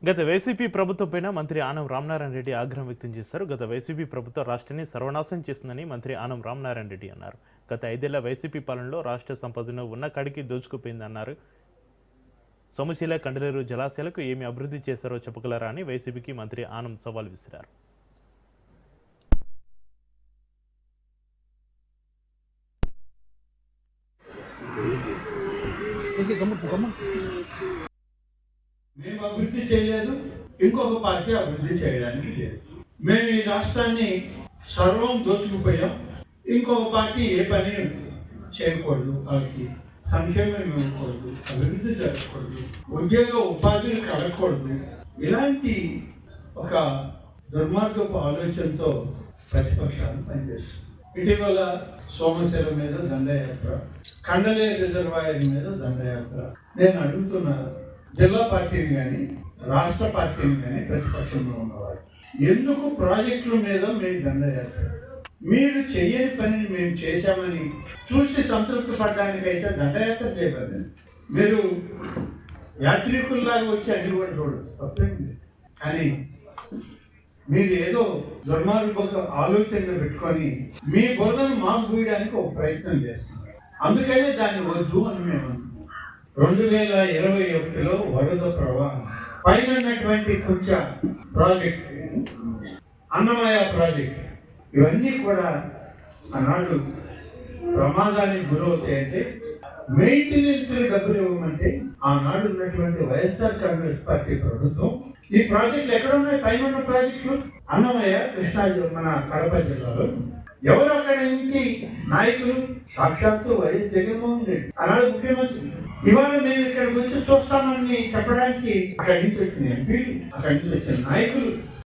గత వైసీపీ ప్రభుత్వంపైన మంత్రి ఆనం రామనారాయణ రెడ్డి ఆగ్రహం వ్యక్తం చేశారు. గత వైసీపీ ప్రభుత్వం రాష్ట్రాన్ని సర్వనాశనం చేస్తుందని మంత్రి ఆనం రామనారాయణ రెడ్డి అన్నారు. గత 5 ఏళ్ల వైసీపీ పాలనలో రాష్ట్ర సంపదను ఉన్న కాడికి దోచుకుపోయిందన్నారు. సొమశీల కండలేరు జలాశయాలకు ఏమి అభివృద్ధి చేశారో చెప్పగలరా అని వైసీపీకి మంత్రి ఆనం సవాల్ విసిరారు. మేము అభివృద్ధి చేయలేదు, ఇంకొక పార్టీ అభివృద్ధి చేయడానికి లేదు. మేము ఈ రాష్ట్రాన్ని సర్వం దోచుకుపోయాం, ఇంకొక పార్టీ ఏ పని చేయకూడదు, వాళ్ళకి సంక్షేమం ఇవ్వకూడదు, అభివృద్ధి జరగకూడదు, ఉద్యోగ ఉపాధిని కలగకూడదు. ఇలాంటి ఒక దుర్మార్గపు ఆలోచనతో ప్రతిపక్షాలు పనిచేస్తుంది. ఇటీవల సోమశిల మీద దండయాత్ర, కండలేరు రిజర్వాయర్ మీద దండయాత్ర. నేను అడుగుతున్నాను, జిల్లా పార్టీని కానీ రాష్ట్ర పార్టీని కానీ ప్రతిపక్షంలో ఉన్నవారు ఎందుకు ప్రాజెక్టుల మీద మేము దండయాత్ర? మీరు చేయని పనిని మేము చేశామని చూసి సంతృప్తి పడడానికైతే దండయాత్ర చేయబడి మీరు యాత్రికుల్లాగా వచ్చి అన్ని కూడా చూడదు, తప్పేంది. కానీ మీరు ఏదో దుర్మార్గ ఆలోచనలు పెట్టుకొని మీ బురదను మాకు పూయడానికి ఒక ప్రయత్నం చేస్తున్నారు. అందుకనే దాన్ని వద్దు అని మేము 2021లో వరద ప్రవాహం పైన ఉన్నటువంటి కొంచెం ప్రాజెక్ట్, అన్నమయ్య ప్రాజెక్ట్, ఇవన్నీ కూడా ఆనాడు ప్రమాదానికి గురవుతాయంటే మెయింటెనెన్స్ డబ్బులు ఇవ్వమంటే ఆనాడు ఉన్నటువంటి వైఎస్ఆర్ కాంగ్రెస్ పార్టీ ప్రభుత్వం ఈ ప్రాజెక్టులు ఎక్కడ ఉన్నాయి? పైన ఉన్న ప్రాజెక్టులు అన్నమయ్య, కృష్ణా, మన కడప జిల్లాలో. ఎవరు అక్కడ నుంచి నాయకులు? సాక్షాత్తు వైఎస్ జగన్మోహన్ రెడ్డి, ఆనాడు ముఖ్యమంత్రి. ఇవాళ మేము ఇక్కడికి వచ్చి చూస్తామని చెప్పడానికి అక్కడి నుంచి వచ్చిన ఎంపీలు, అక్కడి నుంచి వచ్చిన నాయకులు